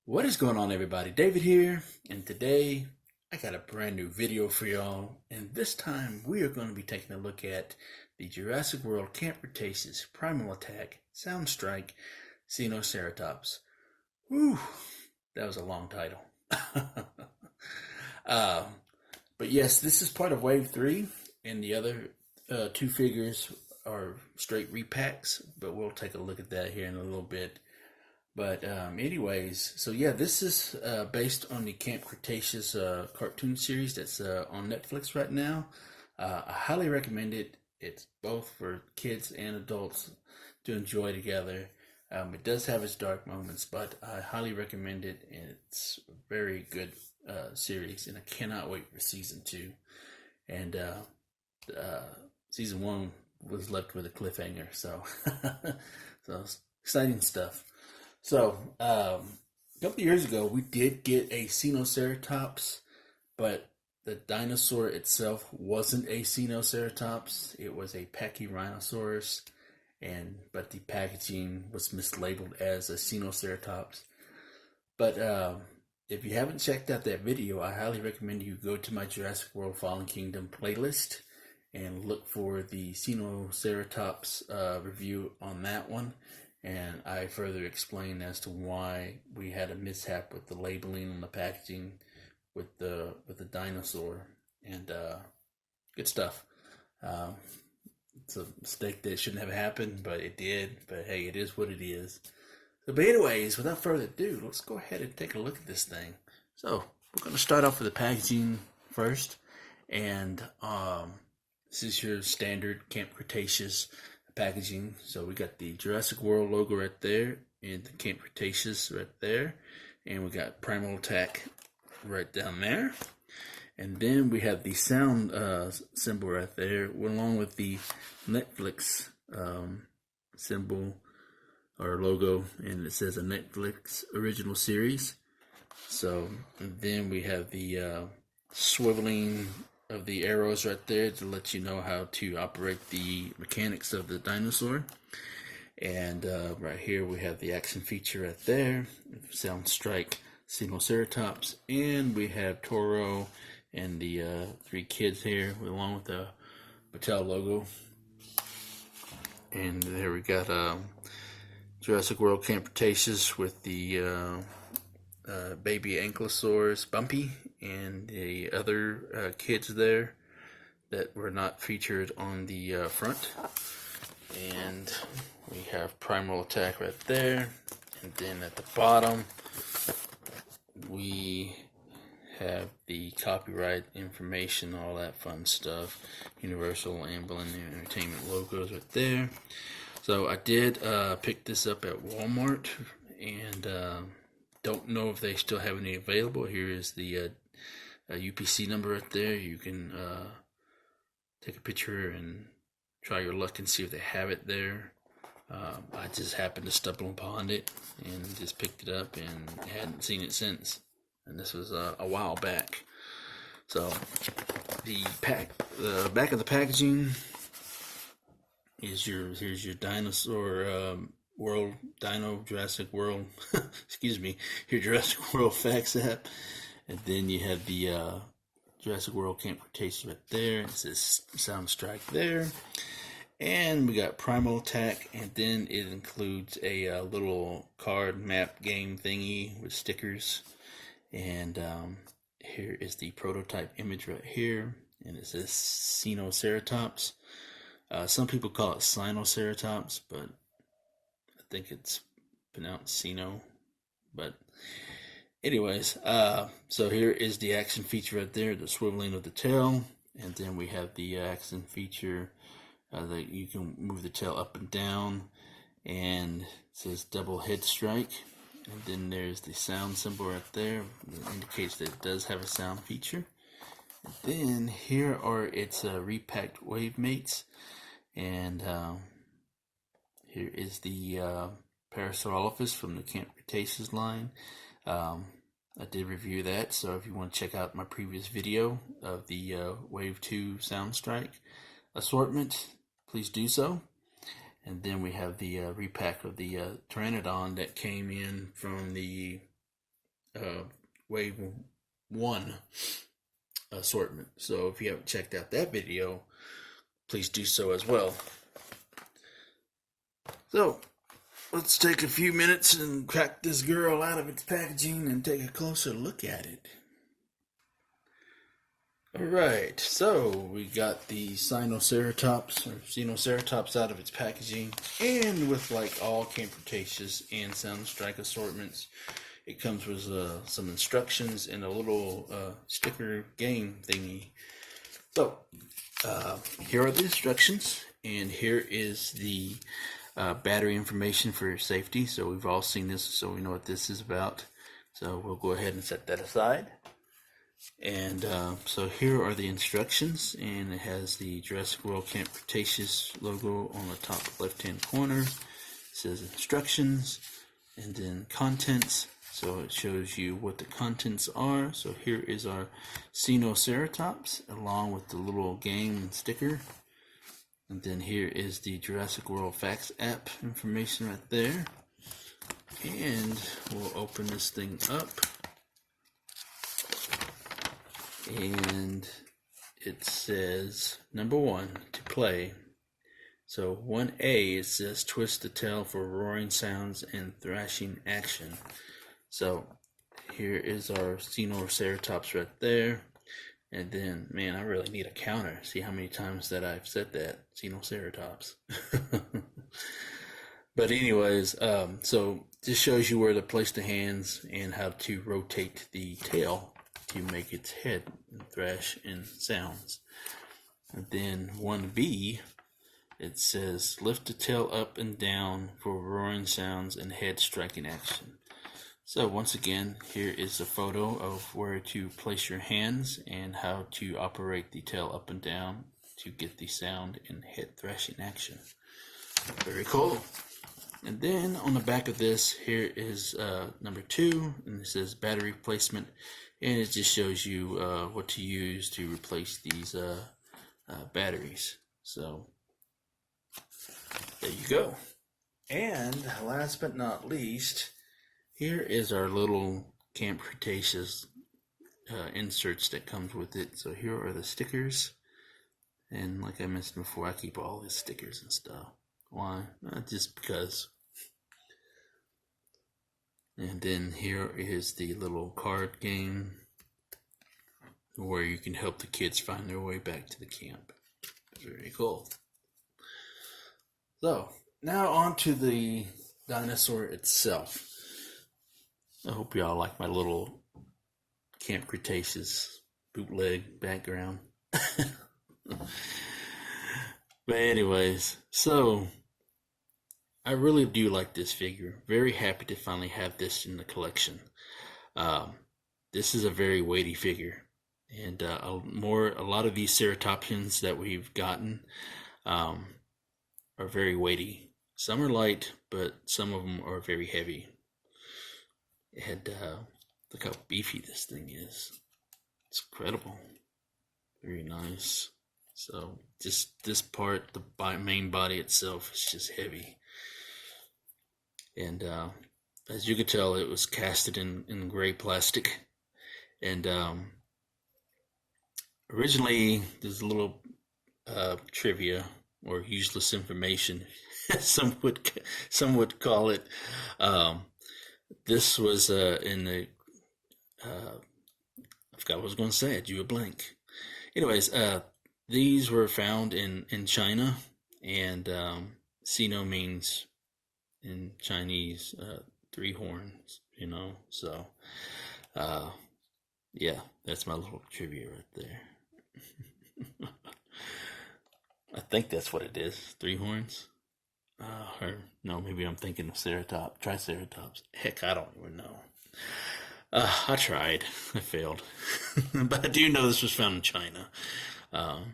What is going on, everybody? David here, and today I got a brand new video for y'all. And this time we are going to be taking a look at the Jurassic World Camp Cretaceous Primal Attack Sound Strike Sinoceratops. Whew, that was a long title. uh, but yes, this is part of Wave 3, and the other two figures are straight repacks, but we'll take a look at that here in a little bit. But anyways, so yeah, this is based on the Camp Cretaceous cartoon series that's on Netflix right now. I highly recommend it. It's both for kids and adults to enjoy together. It does have its dark moments, but I highly recommend it, and it's a very good series, and I cannot wait for season 2. And season 1 was left with a cliffhanger, so so exciting stuff. So, a couple of years ago, we did get a Sinoceratops, but the dinosaur itself wasn't a Sinoceratops. It was a Pachyrhinosaurus, but the packaging was mislabeled as a Sinoceratops. But if you haven't checked out that video, I highly recommend you go to my Jurassic World Fallen Kingdom playlist and look for the Sinoceratops review on that one. And I further explain as to why we had a mishap with the labeling on the packaging with the dinosaur, and good stuff. It's a mistake that shouldn't have happened, but it did. But hey, it is what it is. So, but anyways, without further ado, let's go ahead and take a look at this thing. So we're going to start off with the packaging first, and this is your standard Camp Cretaceous packaging. So we got the Jurassic World logo right there, and the Camp Cretaceous right there, and we got Primal Attack right down there, and then we have the sound symbol right there, along with the Netflix symbol or logo, and it says a Netflix original series. So, and then we have the swiveling of the arrows right there to let you know how to operate the mechanics of the dinosaur. And right here we have the action feature right there, Sound Strike Sinoceratops, and we have Toro and the 3 kids here along with the Mattel logo. And there we got Jurassic World Camp Cretaceous with the baby Ankylosaurus Bumpy and the other kids there that were not featured on the front. And we have Primal Attack right there, and then at the bottom we have the copyright information, all that fun stuff, Universal Amblin Entertainment logos right there. So I did pick this up at Walmart, and don't know if they still have any available. Here is the UPC number right there. You can take a picture and try your luck and see if they have it there. I just happened to stumble upon it and just picked it up and hadn't seen it since. And this was a while back. So the back of the packaging is here's your dinosaur World Jurassic World excuse me, your Jurassic World facts app, and then you have the Jurassic World Camp Cretaceous right there. It says Sound Strike there, and we got Primal Attack, and then it includes a little card map game thingy with stickers, and here is the prototype image right here, and it says Sinoceratops. Some people call it Sinoceratops, but I think it's pronounced Sino. But anyways, so here is the action feature right there, the swiveling of the tail, and then we have the action feature that you can move the tail up and down, and it says double head strike, and then there's the sound symbol right there that indicates that it does have a sound feature. And then here are its repacked wave mates, and here is the Parasaurolophus from the Camp Cretaceous line. I did review that, so if you want to check out my previous video of the Wave 2 Sound Strike assortment, please do so. And then we have the repack of the Pteranodon that came in from the wave 1 assortment. So if you haven't checked out that video, please do so as well. So let's take a few minutes and crack this girl out of its packaging and take a closer look at it. Alright, so we got the Sinoceratops out of its packaging, and with like all Camp Cretaceous and Soundstrike assortments, it comes with some instructions and a little sticker game thingy. So, here are the instructions, and here is the battery information for your safety. So we've all seen this, so we know what this is about. So we'll go ahead and set that aside. And so here are the instructions, and it has the Jurassic World Camp Cretaceous logo on the top left-hand corner. It says instructions, and then contents. So it shows you what the contents are. So here is our Sinoceratops, along with the little game and sticker. And then here is the Jurassic World Facts app information right there. And we'll open this thing up. And it says number 1 to play. So 1A, it says twist the tail for roaring sounds and thrashing action. So here is our Sinoceratops right there. And then, man, I really need a counter. See how many times that I've said that, Sinoceratops. But anyways, so this shows you where to place the hands and how to rotate the tail to make its head thrash and sounds. And then 1B, it says lift the tail up and down for roaring sounds and head striking action. So once again, here is a photo of where to place your hands and how to operate the tail up and down to get the sound and head thrashing action. Very cool. And then on the back of this, here is number 2, and it says battery replacement, and it just shows you what to use to replace these batteries. So there you go. And last but not least, here is our little Camp Cretaceous inserts that comes with it. So here are the stickers, and like I mentioned before, I keep all these stickers and stuff. Why? Just because. And then here is the little card game where you can help the kids find their way back to the camp. Very cool. So now on to the dinosaur itself. I hope y'all like my little Camp Cretaceous bootleg background. But anyways, so I really do like this figure. Very happy to finally have this in the collection. This is a very weighty figure, and a lot of these ceratopsians that we've gotten are very weighty. Some are light, but some of them are very heavy. And look how beefy this thing is. It's incredible. Very nice. So just this part, the main body itself, is just heavy. And as you can tell, it was casted in gray plastic. And originally, there's a little trivia or useless information, some would call it. This was in the I forgot what I was going to say. I drew a blank. Anyways, these were found in China, and Sino means in Chinese 3 horns, so yeah, that's my little trivia right there. I think that's what it is, 3 horns, or no, maybe I'm thinking of Triceratops. Heck, I don't even know. I tried, I failed. But I do know this was found in China. But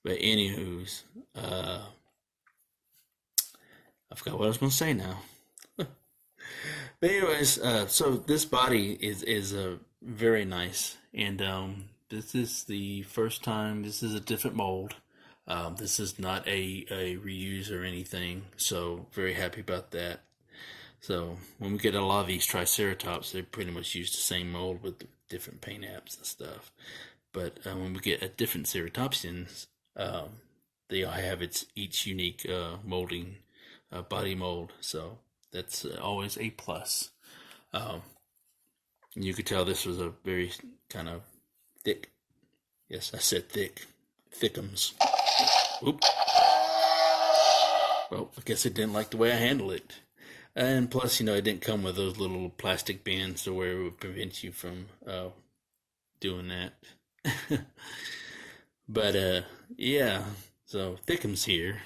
anywho's, I forgot what I was going to say now. But anyways, so this body is very nice, and this is the first time. This is a different mold. This is not a reuse or anything, so very happy about that. So when we get a lot of these Triceratops, they pretty much use the same mold with different paint apps and stuff. But when we get a different Ceratopsians, they all have each unique molding body mold. So that's always a plus. You could tell this was a very kind of thick. Yes, I said thick. Thickums. Oop. Well, I guess it didn't like the way I handled it. And plus, it didn't come with those little plastic bands to where it would prevent you from doing that. But, yeah. So, Thickums here.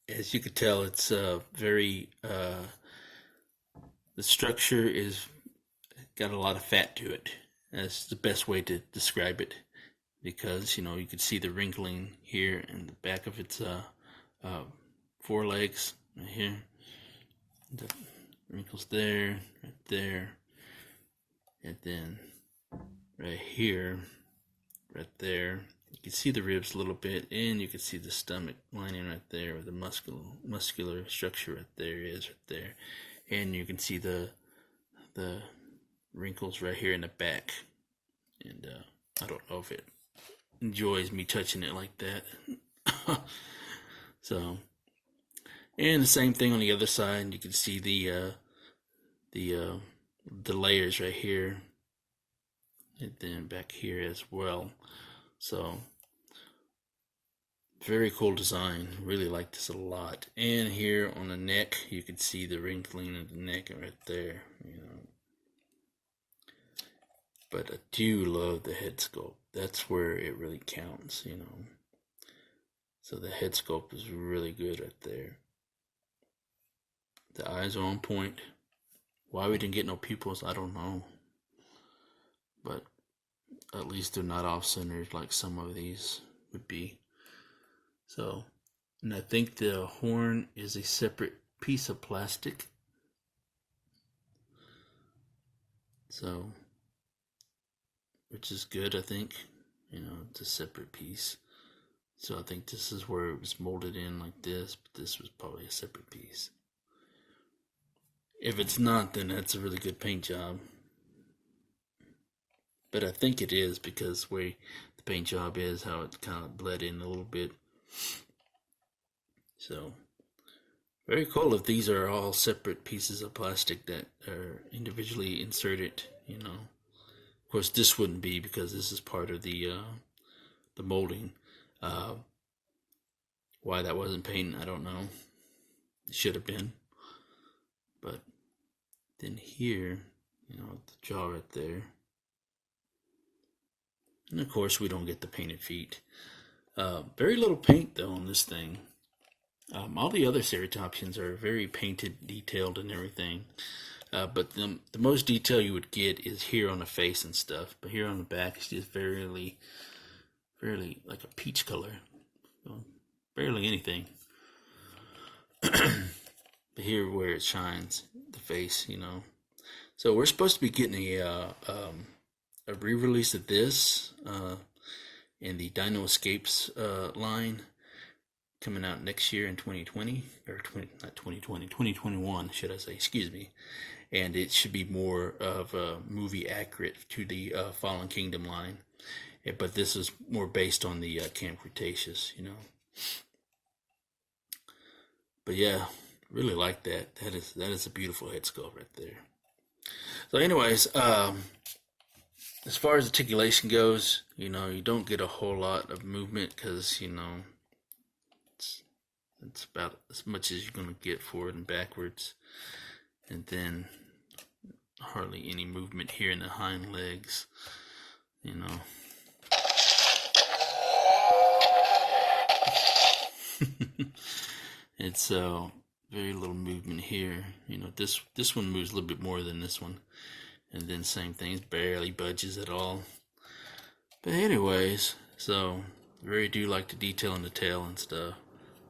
As you could tell, it's very... the structure is got a lot of fat to it. That's the best way to describe it. Because, you can see the wrinkling here in the back of its forelegs, right here. The wrinkles there, right there. And then right here, right there. You can see the ribs a little bit, and you can see the stomach lining right there, where the muscular structure right there is, right there. And you can see the wrinkles right here in the back. And I don't know if it enjoys me touching it like that. So, and the same thing on the other side. You can see the layers right here, and then back here as well. So, very cool design. Really like this a lot. And here on the neck, you can see the wrinkling of the neck right there. But I do love the head sculpt. That's where it really counts, So the head sculpt is really good right there. The eyes are on point. Why we didn't get no pupils, I don't know. But at least they're not off-centered like some of these would be. So, and I think the horn is a separate piece of plastic. So, which is good, I think. It's a separate piece. So I think this is where it was molded in like this, but this was probably a separate piece. If it's not, then that's a really good paint job. But I think it is, because where the paint job is, how it kind of bled in a little bit. So, very cool if these are all separate pieces of plastic that are individually inserted, Of course, this wouldn't be, because this is part of the molding. Why that wasn't painted, I don't know. It should have been. But then here, the jaw right there. And of course, we don't get the painted feet. Very little paint, though, on this thing. All the other Ceratopsians are very painted, detailed, and everything. But the most detail you would get is here on the face and stuff. But here on the back, it's just fairly like a peach color. So, barely anything. But here where it shines, the face, So we're supposed to be getting a re-release of this in the Dino Escapes line, coming out next year in 2020, or 2021, should I say, excuse me. And it should be more of a movie accurate to the Fallen Kingdom line. But this is more based on the Camp Cretaceous, But yeah, really like that. That is a beautiful head sculpt right there. So anyways, as far as articulation goes, you don't get a whole lot of movement, because, it's about as much as you're going to get forward and backwards. And then hardly any movement here in the hind legs, It's very little movement here. This one moves a little bit more than this one. And then same thing, it barely budges at all. But anyways, so really do like the detail in the tail and stuff.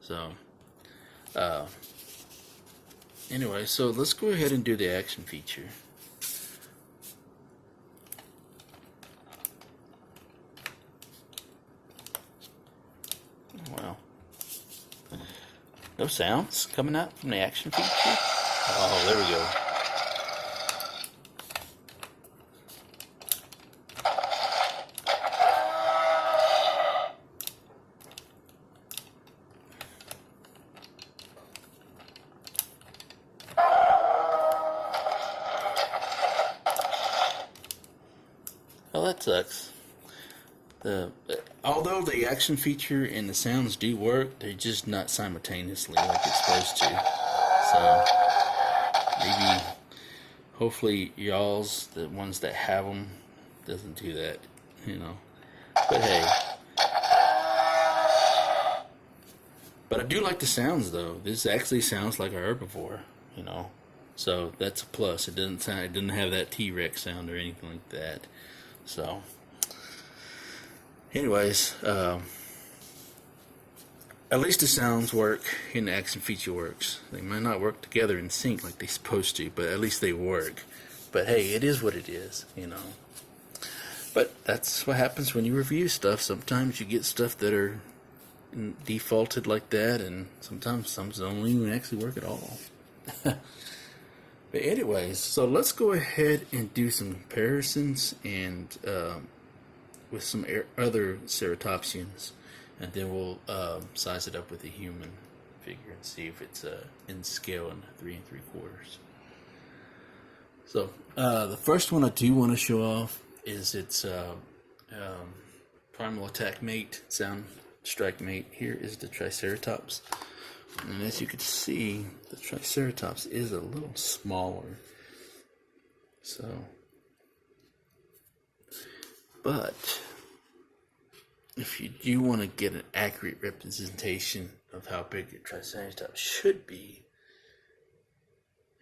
So anyway, so let's go ahead and do the action feature. Wow. No sounds coming out from the action feature? Oh, there we go. Well, that sucks. Although the action feature and the sounds do work, they're just not simultaneously like it's supposed to. So maybe, hopefully, y'all's the ones that have them doesn't do that, you know. But hey, but I do like the sounds though. This actually sounds like a herbivore, you know. So that's a plus. It doesn't sound. It doesn't have that T-Rex sound or anything like that. So. Anyways, at least the sounds work and the action feature works. They might not work together in sync like they're supposed to, but at least they work. But hey, it is what it is, you know. But that's what happens when you review stuff. Sometimes you get stuff that are defaulted like that, and sometimes some don't even actually work at all. But anyways, so let's go ahead and do some comparisons and with some other ceratopsians, and then we'll size it up with a human figure and see if it's in scale in 3 3/4. So the first one I do want to show off is its primal attack mate, sound strike mate. Here is the Triceratops, and as you can see, the Triceratops is a little smaller. So. But if you do want to get an accurate representation of how big your Triceratops should be,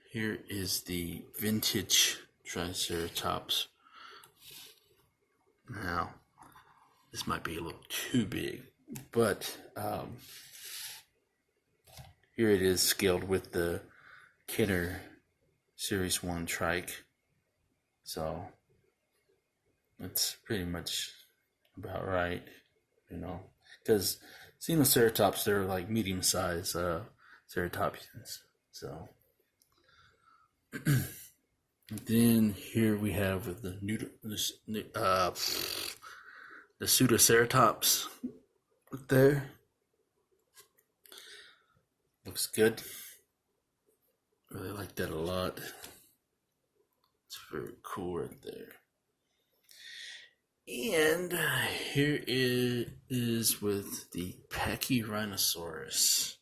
here is the vintage Triceratops. Now, this might be a little too big, but here it is scaled with the Kenner Series 1 trike. So that's pretty much about right, you know, because Sinoceratops, they're like medium-sized ceratopsians. So then here we have the Pseudoceratops. Look there, looks good. Really like that a lot. It's very cool right there. And here it is with the Pachyrhinosaurus.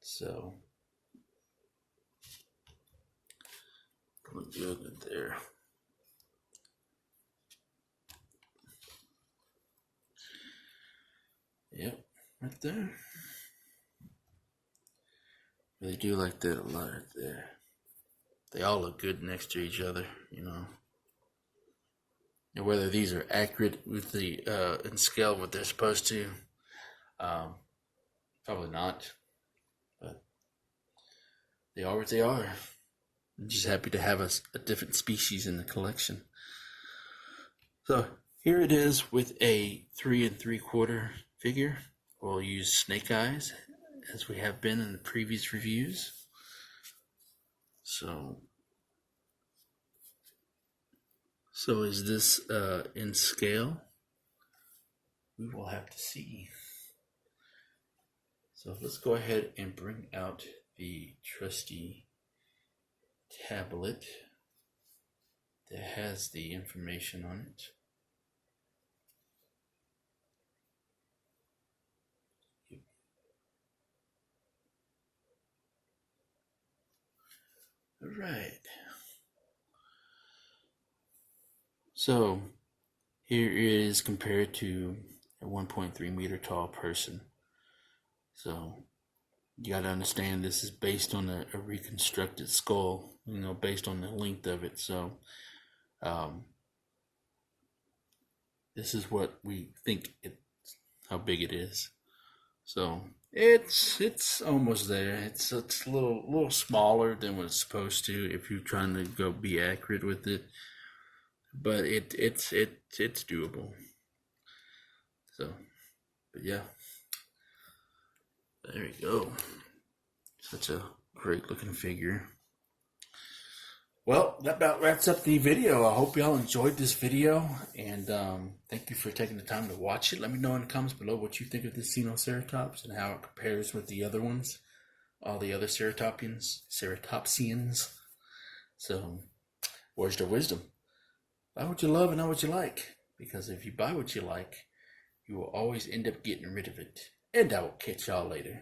So, look good there. Yep, right there. Really do like that a lot right there. They all look good next to each other, you know. And whether these are accurate with the in scale what they're supposed to, probably not. But they are what they are. I'm just happy to have a different species in the collection. So here it is with a 3 3/4 figure. We'll use snake eyes as we have been in the previous reviews. So is this in scale? We will have to see. So let's go ahead and bring out the trusty tablet that has the information on it. All right. So here is compared to a 1.3 meter tall person. So you got to understand this is based on a reconstructed skull, you know, based on the length of it. So this is what we think how big it is. So it's almost there. It's a little smaller than what it's supposed to if you're trying to go be accurate with it. But it's doable. So, but yeah, There you go. Such a great looking figure. Well, that about wraps up the video. I hope y'all enjoyed this video, and thank you for taking the time to watch it. Let me know in the comments below what you think of this Sinoceratops and how it compares with the other ones, all the other ceratopsians. So, words to wisdom. Buy what you love and not what you like, because if you buy what you like, you will always end up getting rid of it. And I will catch y'all later.